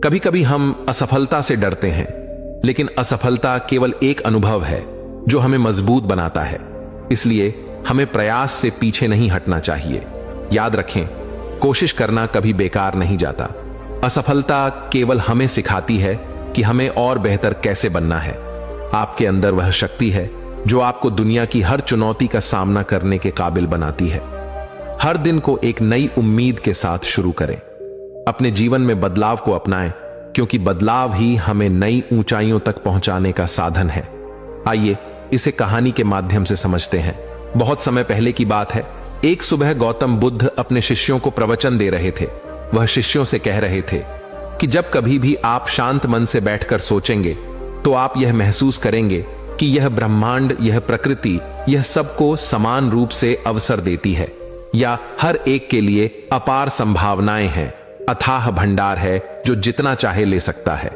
कभी कभी हम असफलता से डरते हैं, लेकिन असफलता केवल एक अनुभव है जो हमें मजबूत बनाता है। इसलिए हमें प्रयास से पीछे नहीं हटना चाहिए। याद रखें, कोशिश करना कभी बेकार नहीं जाता। असफलता केवल हमें सिखाती है कि हमें और बेहतर कैसे बनना है। आपके अंदर वह शक्ति है जो आपको दुनिया की हर चुनौती का सामना करने के काबिल बनाती है। हर दिन को एक नई उम्मीद के साथ शुरू करें। अपने जीवन में बदलाव को अपनाएं, क्योंकि बदलाव ही हमें नई ऊंचाइयों तक पहुंचाने का साधन है। आइए इसे कहानी के माध्यम से समझते हैं। बहुत समय पहले की बात है। एक सुबह गौतम बुद्ध अपने शिष्यों को प्रवचन दे रहे थे। वह शिष्यों से कह रहे थे कि जब कभी भी आप शांत मन से बैठकर सोचेंगे तो आप यह महसूस करेंगे कि यह ब्रह्मांड, यह प्रकृति, यह सबको समान रूप से अवसर देती है, या हर एक के लिए अपार संभावनाएं हैं, अथाह भंडार है जो जितना चाहे ले सकता है।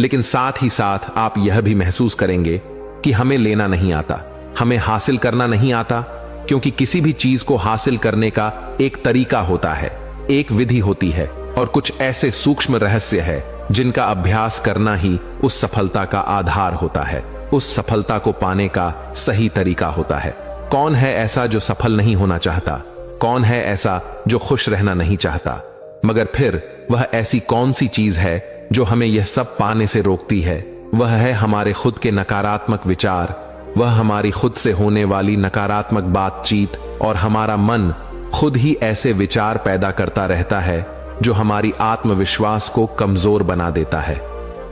लेकिन साथ ही साथ आप यह भी महसूस करेंगे कि हमें लेना नहीं आता, हमें हासिल करना नहीं आता, क्योंकि किसी भी चीज को हासिल करने का एक तरीका होता है, एक विधि होती है, और कुछ ऐसे सूक्ष्म रहस्य है जिनका अभ्यास करना ही उस सफलता का आधार होता है, उस सफलता को पाने का सही तरीका होता है। कौन है ऐसा जो सफल नहीं होना चाहता? कौन है ऐसा जो खुश रहना नहीं चाहता? मगर फिर वह ऐसी कौन सी चीज है जो हमें यह सब पाने से रोकती है? वह है हमारे खुद के नकारात्मक विचार, वह हमारी खुद से होने वाली नकारात्मक बातचीत, और हमारा मन खुद ही ऐसे विचार पैदा करता रहता है जो हमारी आत्मविश्वास को कमजोर बना देता है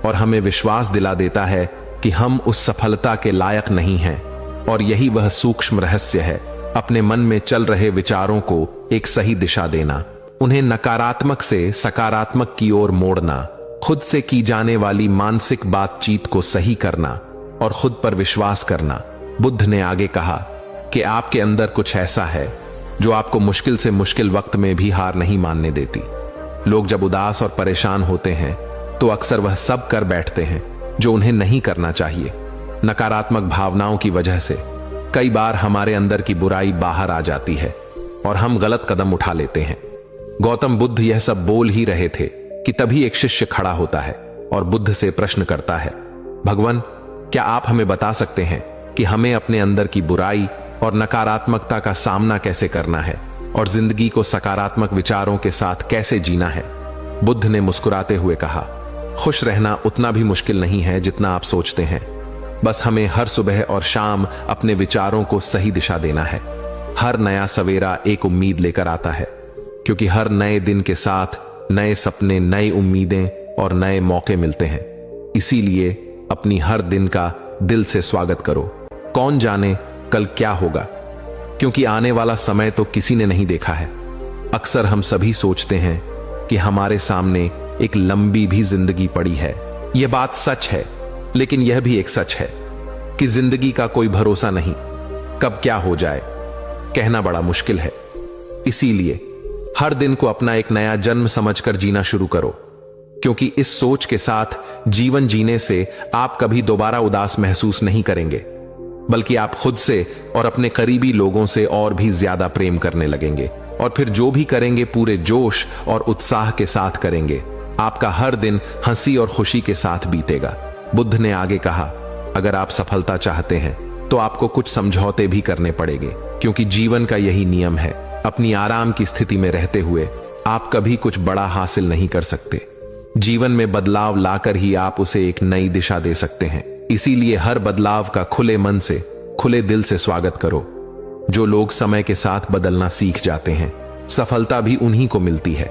और हमें विश्वास दिला देता है कि हम उस सफलता के लायक नहीं हैं। और यही वह सूक्ष्म रहस्य है, अपने मन में चल रहे विचारों को एक सही दिशा देना, उन्हें नकारात्मक से सकारात्मक की ओर मोड़ना, खुद से की जाने वाली मानसिक बातचीत को सही करना और खुद पर विश्वास करना। बुद्ध ने आगे कहा कि आपके अंदर कुछ ऐसा है जो आपको मुश्किल से मुश्किल वक्त में भी हार नहीं मानने देती। लोग जब उदास और परेशान होते हैं तो अक्सर वह सब कर बैठते हैं जो उन्हें नहीं करना चाहिए। नकारात्मक भावनाओं की वजह से कई बार हमारे अंदर की बुराई बाहर आ जाती है और हम गलत कदम उठा लेते हैं। गौतम बुद्ध यह सब बोल ही रहे थे कि तभी एक शिष्य खड़ा होता है और बुद्ध से प्रश्न करता है, भगवान, क्या आप हमें बता सकते हैं कि हमें अपने अंदर की बुराई और नकारात्मकता का सामना कैसे करना है और जिंदगी को सकारात्मक विचारों के साथ कैसे जीना है? बुद्ध ने मुस्कुराते हुए कहा, खुश रहना उतना भी मुश्किल नहीं है जितना आप सोचते हैं। बस हमें हर सुबह और शाम अपने विचारों को सही दिशा देना है। हर नया सवेरा एक उम्मीद लेकर आता है, क्योंकि हर नए दिन के साथ नए सपने, नई उम्मीदें और नए मौके मिलते हैं। इसीलिए अपनी हर दिन का दिल से स्वागत करो। कौन जाने कल क्या होगा, क्योंकि आने वाला समय तो किसी ने नहीं देखा है। अक्सर हम सभी सोचते हैं कि हमारे सामने एक लंबी भी जिंदगी पड़ी है। यह बात सच है, लेकिन यह भी एक सच है कि जिंदगी का कोई भरोसा नहीं, कब क्या हो जाए कहना बड़ा मुश्किल है। इसीलिए हर दिन को अपना एक नया जन्म समझकर जीना शुरू करो, क्योंकि इस सोच के साथ जीवन जीने से आप कभी दोबारा उदास महसूस नहीं करेंगे, बल्कि आप खुद से और अपने करीबी लोगों से और भी ज्यादा प्रेम करने लगेंगे। और फिर जो भी करेंगे पूरे जोश और उत्साह के साथ करेंगे। आपका हर दिन हंसी और खुशी के साथ बीतेगा। बुद्ध ने आगे कहा, अगर आप सफलता चाहते हैं तो आपको कुछ समझौते भी करने पड़ेंगे, क्योंकि जीवन का यही नियम है। अपनी आराम की स्थिति में रहते हुए आप कभी कुछ बड़ा हासिल नहीं कर सकते। जीवन में बदलाव लाकर ही आप उसे एक नई दिशा दे सकते हैं। इसीलिए हर बदलाव का खुले मन से, खुले दिल से स्वागत करो। जो लोग समय के साथ बदलना सीख जाते हैं, सफलता भी उन्हीं को मिलती है।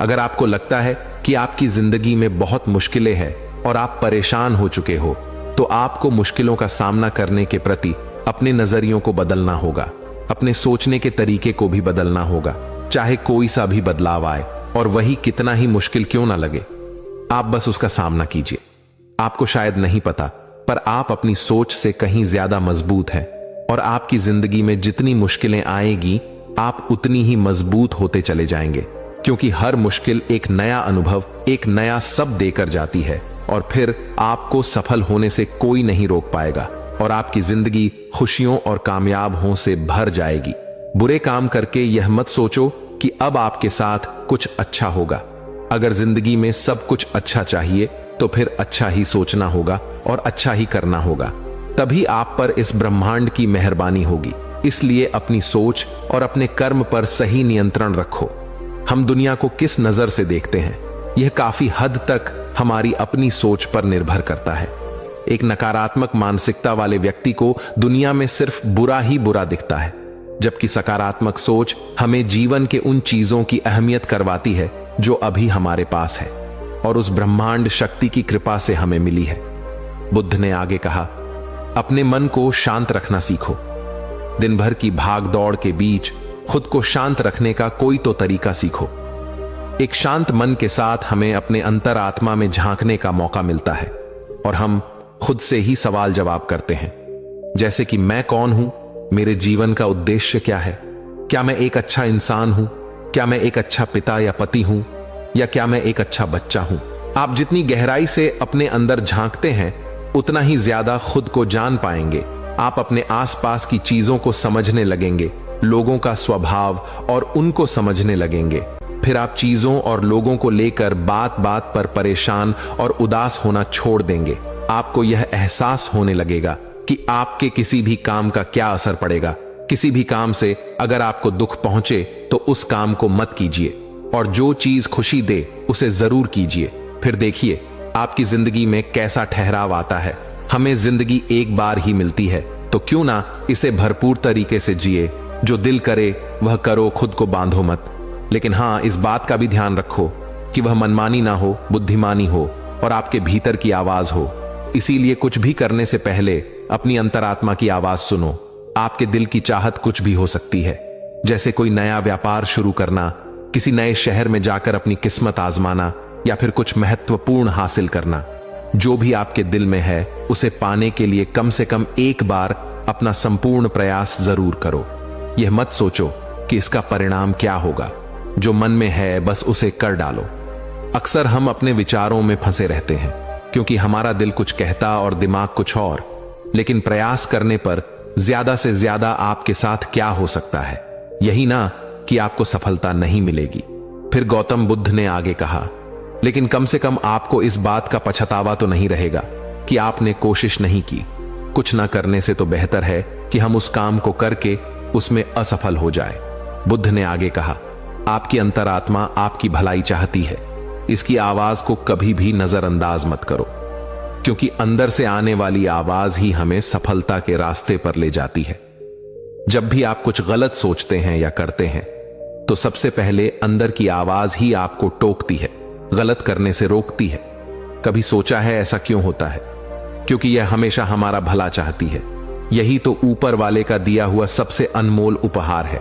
अगर आपको लगता है कि आपकी जिंदगी में बहुत मुश्किलें हैं और आप परेशान हो चुके हो, तो आपको मुश्किलों का सामना करने के प्रति अपने नजरियों को बदलना होगा, अपने सोचने के तरीके को भी बदलना होगा। चाहे कोई सा भी बदलाव आए और वही कितना ही मुश्किल क्यों ना लगे, आप बस उसका सामना कीजिए। आपको शायद नहीं पता, पर आप अपनी सोच से कहीं ज्यादा मजबूत हैं, और आपकी जिंदगी में जितनी मुश्किलें आएगी आप उतनी ही मजबूत होते चले जाएंगे, क्योंकि हर मुश्किल एक नया अनुभव, एक नया सब देकर जाती है, और फिर आपको सफल होने से कोई नहीं रोक पाएगा और आपकी जिंदगी खुशियों और कामयाब हों से भर जाएगी। बुरे काम करके यह मत सोचो कि अब आपके साथ कुछ अच्छा होगा। अगर जिंदगी में सब कुछ अच्छा चाहिए तो फिर अच्छा ही सोचना होगा और अच्छा ही करना होगा, तभी आप पर इस ब्रह्मांड की मेहरबानी होगी। इसलिए अपनी सोच और अपने कर्म पर सही नियंत्रण रखो। हम दुनिया को किस नजर से देखते हैं, यह काफी हद तक हमारी अपनी सोच पर निर्भर करता है। एक नकारात्मक मानसिकता वाले व्यक्ति को दुनिया में सिर्फ बुरा ही बुरा दिखता है, जबकि सकारात्मक सोच हमें जीवन के उन चीजों की अहमियत करवाती है जो अभी हमारे पास है और उस ब्रह्मांड शक्ति की कृपा से हमें मिली है। बुद्ध ने आगे कहा, अपने मन को शांत रखना सीखो। दिन भर की भाग दौड़ के बीच खुद को शांत रखने का कोई तो तरीका सीखो। एक शांत मन के साथ हमें अपने अंतरात्मा में झांकने का मौका मिलता है और हम खुद से ही सवाल जवाब करते हैं, जैसे कि मैं कौन हूं, मेरे जीवन का उद्देश्य क्या है, क्या मैं एक अच्छा इंसान हूं, क्या मैं एक अच्छा पिता या पति हूं, या क्या मैं एक अच्छा बच्चा हूं। आप जितनी गहराई से अपने अंदर झांकते हैं उतना ही ज्यादा खुद को जान पाएंगे। आप अपने आसपास की चीजों को समझने लगेंगे, लोगों का स्वभाव और उनको समझने लगेंगे। फिर आप चीजों और लोगों को लेकर बात बात पर परेशान और उदास होना छोड़ देंगे। आपको यह एहसास होने लगेगा कि आपके किसी भी काम का क्या असर पड़ेगा। किसी भी काम से अगर आपको दुख पहुंचे तो उस काम को मत कीजिए, और जो चीज खुशी दे उसे जरूर कीजिए। फिर देखिए आपकी जिंदगी में कैसा ठहराव आता है। हमें जिंदगी एक बार ही मिलती है, तो क्यों ना इसे भरपूर तरीके से जिए। जो दिल करे वह करो, खुद को बांधो मत। लेकिन हां, इस बात का भी ध्यान रखो कि वह मनमानी ना हो, बुद्धिमानी हो और आपके भीतर की आवाज हो। इसीलिए कुछ भी करने से पहले अपनी अंतरात्मा की आवाज सुनो। आपके दिल की चाहत कुछ भी हो सकती है, जैसे कोई नया व्यापार शुरू करना, किसी नए शहर में जाकर अपनी किस्मत आजमाना, या फिर कुछ महत्वपूर्ण हासिल करना। जो भी आपके दिल में है उसे पाने के लिए कम से कम एक बार अपना संपूर्ण प्रयास जरूर करो। यह मत सोचो कि इसका परिणाम क्या होगा। जो मन में है बस उसे कर डालो। अक्सर हम अपने विचारों में फंसे रहते हैं क्योंकि हमारा दिल कुछ कहता और दिमाग कुछ और। लेकिन प्रयास करने पर ज्यादा से ज्यादा आपके साथ क्या हो सकता है, यही ना कि आपको सफलता नहीं मिलेगी। फिर गौतम बुद्ध ने आगे कहा, लेकिन कम से कम आपको इस बात का पछतावा तो नहीं रहेगा कि आपने कोशिश नहीं की। कुछ ना करने से तो बेहतर है कि हम उस काम को करके उसमें असफल हो जाए। बुद्ध ने आगे कहा, आपकी अंतरात्मा आपकी भलाई चाहती है। इसकी आवाज को कभी भी नजरअंदाज मत करो, क्योंकि अंदर से आने वाली आवाज ही हमें सफलता के रास्ते पर ले जाती है। जब भी आप कुछ गलत सोचते हैं या करते हैं तो सबसे पहले अंदर की आवाज ही आपको टोकती है, गलत करने से रोकती है। कभी सोचा है ऐसा क्यों होता है? क्योंकि यह हमेशा हमारा भला चाहती है। यही तो ऊपर वाले का दिया हुआ सबसे अनमोल उपहार है,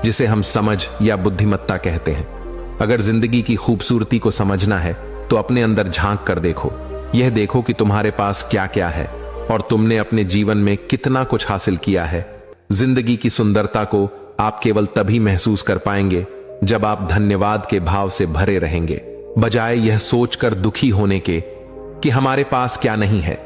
जिसे हम समझ या बुद्धिमत्ता कहते हैं। अगर जिंदगी की खूबसूरती को समझना है तो अपने अंदर झांक कर देखो। यह देखो कि तुम्हारे पास क्या क्या है और तुमने अपने जीवन में कितना कुछ हासिल किया है। जिंदगी की सुंदरता को आप केवल तभी महसूस कर पाएंगे जब आप धन्यवाद के भाव से भरे रहेंगे, बजाय यह सोचकर दुखी होने के कि हमारे पास क्या नहीं है।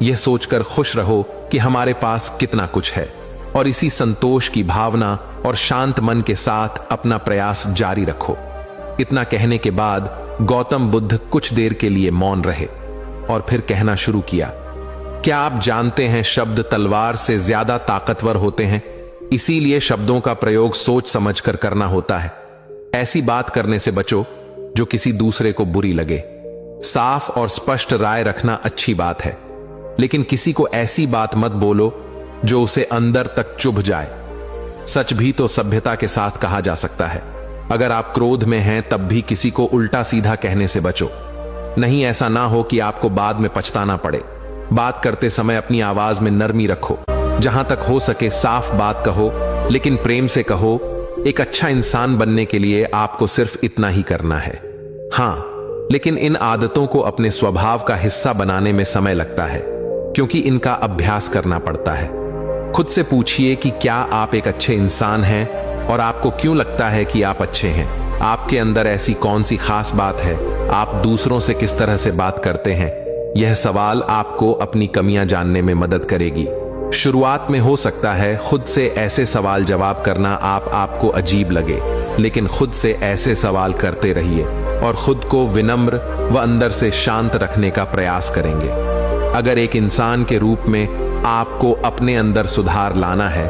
यह सोचकर खुश रहो कि हमारे पास कितना कुछ है, और इसी संतोष की भावना और शांत मन के साथ अपना प्रयास जारी रखो। इतना कहने के बाद गौतम बुद्ध कुछ देर के लिए मौन रहे और फिर कहना शुरू किया, क्या आप जानते हैं शब्द तलवार से ज्यादा ताकतवर होते हैं? इसीलिए शब्दों का प्रयोग सोच समझकर करना होता है। ऐसी बात करने से बचो जो किसी दूसरे को बुरी लगे। साफ और स्पष्ट राय रखना अच्छी बात है, लेकिन किसी को ऐसी बात मत बोलो जो उसे अंदर तक चुभ जाए। सच भी तो सभ्यता के साथ कहा जा सकता है। अगर आप क्रोध में हैं तब भी किसी को उल्टा सीधा कहने से बचो। नहीं, ऐसा ना हो कि आपको बाद में पछताना पड़े। बात करते समय अपनी आवाज में नरमी रखो। जहां तक हो सके साफ बात कहो, लेकिन प्रेम से कहो। एक अच्छा इंसान बनने के लिए आपको सिर्फ इतना ही करना है। हां, लेकिन इन आदतों को अपने स्वभाव का हिस्सा बनाने में समय लगता है, क्योंकि इनका अभ्यास करना पड़ता है। खुद से पूछिए कि क्या आप एक अच्छे इंसान हैं, और आपको क्यों लगता है कि आप अच्छे हैं। आपके अंदर ऐसी कौन सी खास बात है? आप दूसरों से किस तरह से बात करते हैं? यह सवाल आपको अपनी कमियां जानने में मदद करेगी। शुरुआत में हो सकता है खुद से ऐसे सवाल जवाब करना आपको अजीब लगे, लेकिन खुद से ऐसे सवाल करते रहिए। और खुद को विनम्र व अंदर से शांत रखने का प्रयास करेंगे। अगर एक इंसान के रूप में आपको अपने अंदर सुधार लाना है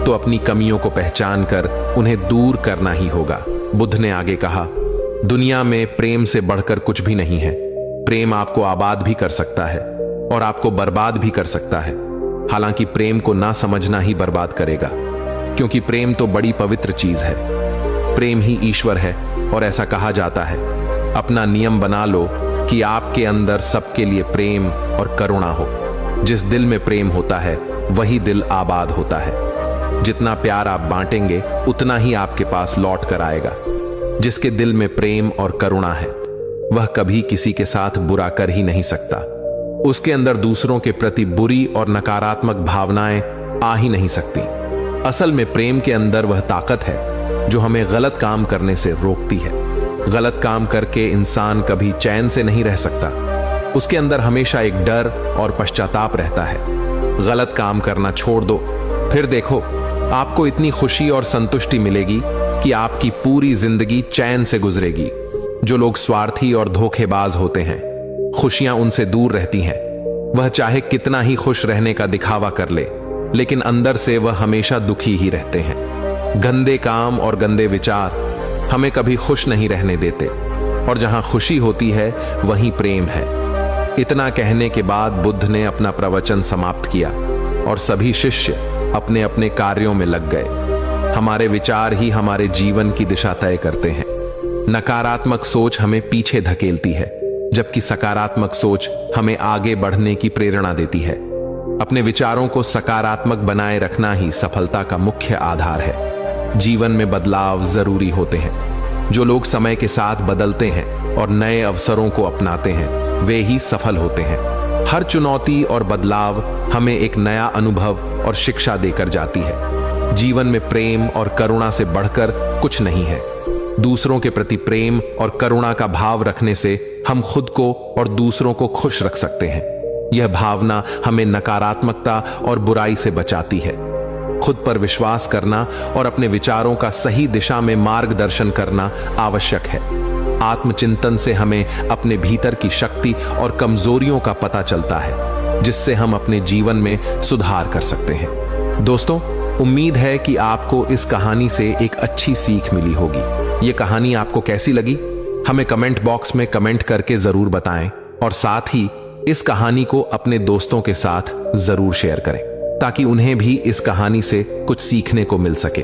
तो अपनी कमियों को पहचान कर उन्हें दूर करना ही होगा। बुद्ध ने आगे कहा, दुनिया में प्रेम से बढ़कर कुछ भी नहीं है। प्रेम आपको आबाद भी कर सकता है और आपको बर्बाद भी कर सकता है। हालांकि प्रेम को ना समझना ही बर्बाद करेगा, क्योंकि प्रेम तो बड़ी पवित्र चीज है। प्रेम ही ईश्वर है और ऐसा कहा जाता है, अपना नियम बना लो कि आपके अंदर सबके लिए प्रेम और करुणा हो। जिस दिल में प्रेम होता है वही दिल आबाद होता है। जितना प्यार आप बांटेंगे उतना ही आपके पास लौट कर आएगा। जिसके दिल में प्रेम और करुणा है वह कभी किसी के साथ बुरा कर ही नहीं सकता। उसके अंदर दूसरों के प्रति बुरी और नकारात्मक भावनाएं आ ही नहीं सकती। असल में प्रेम के अंदर वह ताकत है जो हमें गलत काम करने से रोकती है। गलत काम करके इंसान कभी चैन से नहीं रह सकता। उसके अंदर हमेशा एक डर और पश्चाताप रहता है। गलत काम करना छोड़ दो, फिर देखो आपको इतनी खुशी और संतुष्टि मिलेगी कि आपकी पूरी जिंदगी चैन से गुजरेगी। जो लोग स्वार्थी और धोखेबाज होते हैं, खुशियां उनसे दूर रहती हैं। वह चाहे कितना ही खुश रहने का दिखावा कर ले, लेकिन अंदर से वह हमेशा दुखी ही रहते हैं। गंदे काम और गंदे विचार हमें कभी खुश नहीं रहने देते, और जहां खुशी होती है वहीं प्रेम है। इतना कहने के बाद बुद्ध ने अपना प्रवचन समाप्त किया और सभी शिष्य अपने अपने कार्यों में लग गए। हमारे विचार ही हमारे जीवन की दिशा तय करते हैं। नकारात्मक सोच हमें पीछे धकेलती है, जबकि सकारात्मक सोच हमें आगे बढ़ने की प्रेरणा देती है। अपने विचारों को सकारात्मक बनाए रखना ही सफलता का मुख्य आधार है। जीवन में बदलाव जरूरी होते हैं। जो लोग समय के साथ बदलते हैं और नए अवसरों को अपनाते हैं वे ही सफल होते हैं। हर चुनौती और बदलाव हमें एक नया अनुभव और शिक्षा देकर जाती है। जीवन में प्रेम और करुणा से बढ़कर कुछ नहीं है। दूसरों के प्रति प्रेम और करुणा का भाव रखने से हम खुद को और दूसरों को खुश रख सकते हैं। यह भावना हमें नकारात्मकता और बुराई से बचाती है। खुद पर विश्वास करना और अपने विचारों का सही दिशा में मार्गदर्शन करना आवश्यक है। आत्मचिंतन से हमें अपने भीतर की शक्ति और कमजोरियों का पता चलता है, जिससे हम अपने जीवन में सुधार कर सकते हैं। दोस्तों, उम्मीद है कि आपको इस कहानी से एक अच्छी सीख मिली होगी। ये कहानी आपको कैसी लगी हमें कमेंट बॉक्स में कमेंट करके जरूर बताएं, और साथ ही इस कहानी को अपने दोस्तों के साथ जरूर शेयर करें ताकि उन्हें भी इस कहानी से कुछ सीखने को मिल सके।